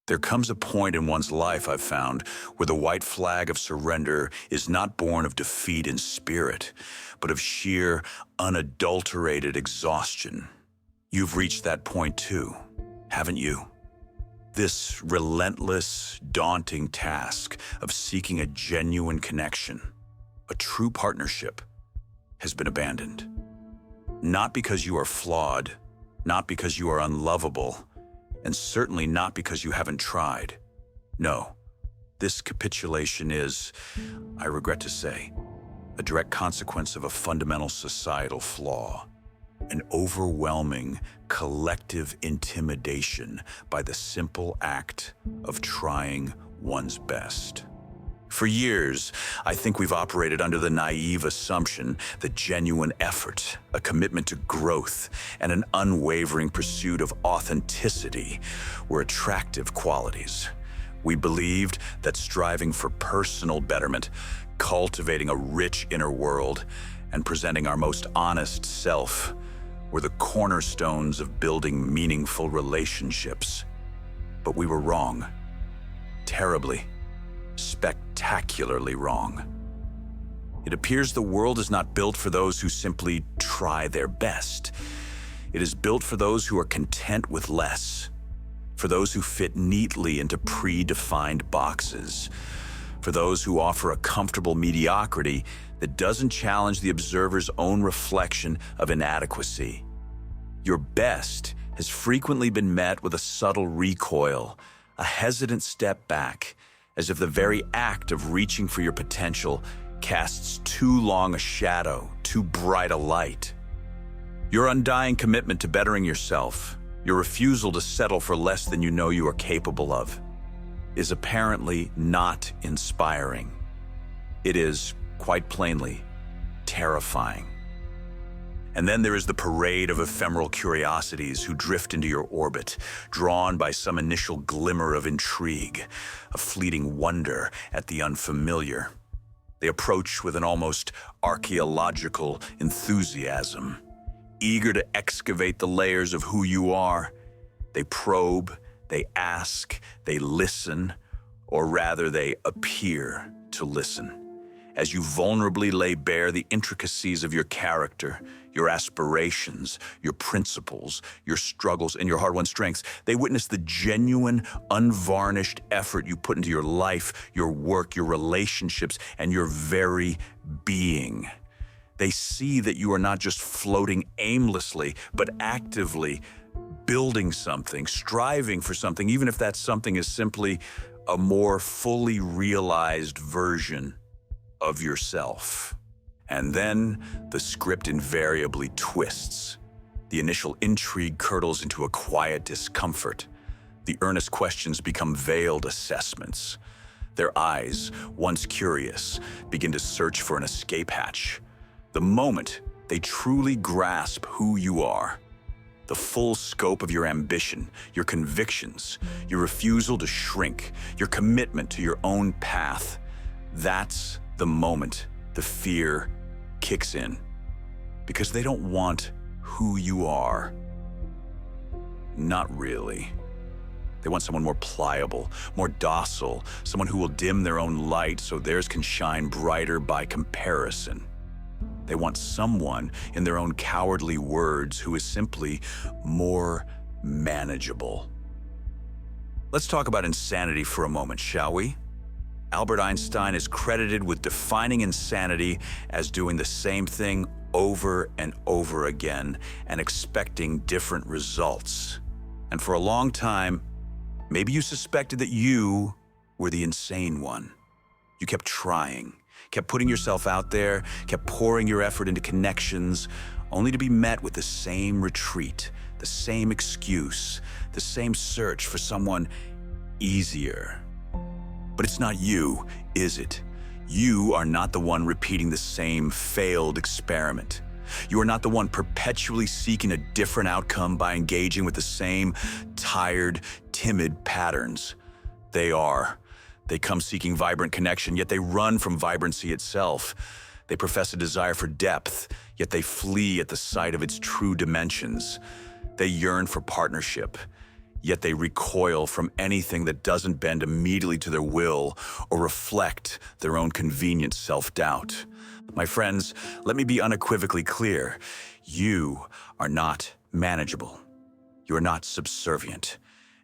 There comes a point in one's life, I've found, where the white flag of surrender is not born of defeat in spirit, but of sheer, unadulterated exhaustion. You've reached that point too, haven't you? This relentless, daunting task of seeking a genuine connection, a true partnership, has been abandoned. Not because you are flawed, not because you are unlovable, and certainly not because you haven't tried. No, this capitulation is, I regret to say, a direct consequence of a fundamental societal flaw, an overwhelming collective intimidation by the simple act of trying one's best. For years, I think we've operated under the naive assumption that genuine effort, a commitment to growth, and an unwavering pursuit of authenticity were attractive qualities. We believed that striving for personal betterment, cultivating a rich inner world, and presenting our most honest self were the cornerstones of building meaningful relationships. But we were wrong. Terribly, spectacularly wrong. It appears the world is not built for those who simply try their best. It is built for those who are content with less, for those who fit neatly into predefined boxes, for those who offer a comfortable mediocrity that doesn't challenge the observer's own reflection of inadequacy. Your best has frequently been met with a subtle recoil, a hesitant step back, as if the very act of reaching for your potential casts too long a shadow, too bright a light. Your undying commitment to bettering yourself, your refusal to settle for less than you know you are capable of, is apparently not inspiring. It is, quite plainly, terrifying. And then there is the parade of ephemeral curiosities who drift into your orbit, drawn by some initial glimmer of intrigue, a fleeting wonder at the unfamiliar. They approach with an almost archaeological enthusiasm, eager to excavate the layers of who you are. They probe, they ask, they listen, or rather they appear to listen. As you vulnerably lay bare the intricacies of your character, your aspirations, your principles, your struggles, and your hard-won strengths, they witness the genuine, unvarnished effort you put into your life, your work, your relationships, and your very being. They see that you are not just floating aimlessly, but actively building something, striving for something, even if that something is simply a more fully realized version of yourself. And then the script invariably twists. The initial intrigue curdles into a quiet discomfort. The earnest questions become veiled assessments. Their eyes, once curious, begin to search for an escape hatch. The moment they truly grasp who you are, the full scope of your ambition, your convictions, your refusal to shrink, your commitment to your own path, that's the moment the fear kicks in. Because they don't want who you are. Not really. They want someone more pliable, more docile, someone who will dim their own light so theirs can shine brighter by comparison. They want someone, in their own cowardly words, who is simply more manageable. Let's talk about insanity for a moment, shall we? Albert Einstein is credited with defining insanity as doing the same thing over and over again and expecting different results. And for a long time, maybe you suspected that you were the insane one. You kept trying, kept putting yourself out there, kept pouring your effort into connections, only to be met with the same retreat, the same excuse, the same search for someone easier. But it's not you, is it? You are not the one repeating the same failed experiment. You are not the one perpetually seeking a different outcome by engaging with the same tired, timid patterns. They are. They come seeking vibrant connection, yet they run from vibrancy itself. They profess a desire for depth, yet they flee at the sight of its true dimensions. They yearn for partnership, yet they recoil from anything that doesn't bend immediately to their will or reflect their own convenient self-doubt. My friends, let me be unequivocally clear. You are not manageable. You are not subservient.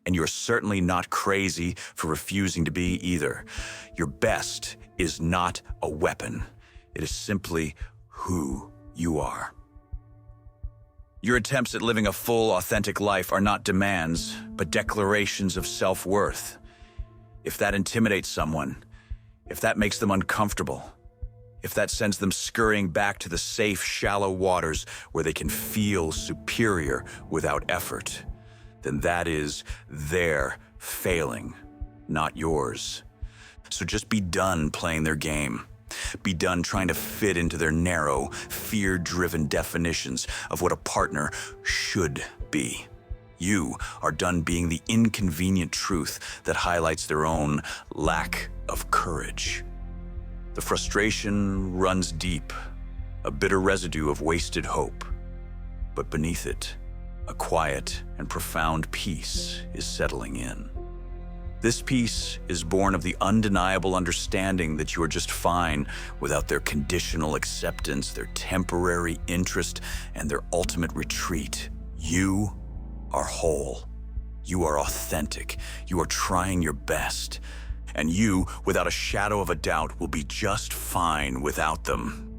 And you're certainly not crazy for refusing to be either. Your best is not a weapon. It is simply who you are. Your attempts at living a full, authentic life are not demands, but declarations of self-worth. If that intimidates someone, if that makes them uncomfortable, if that sends them scurrying back to the safe, shallow waters where they can feel superior without effort, then that is their failing, not yours. So just be done playing their game. Be done trying to fit into their narrow, fear-driven definitions of what a partner should be. You are done being the inconvenient truth that highlights their own lack of courage. The frustration runs deep, a bitter residue of wasted hope. But beneath it, a quiet and profound peace is settling in. This peace is born of the undeniable understanding that you are just fine without their conditional acceptance, their temporary interest, and their ultimate retreat. You are whole. You are authentic. You are trying your best. And you, without a shadow of a doubt, will be just fine without them.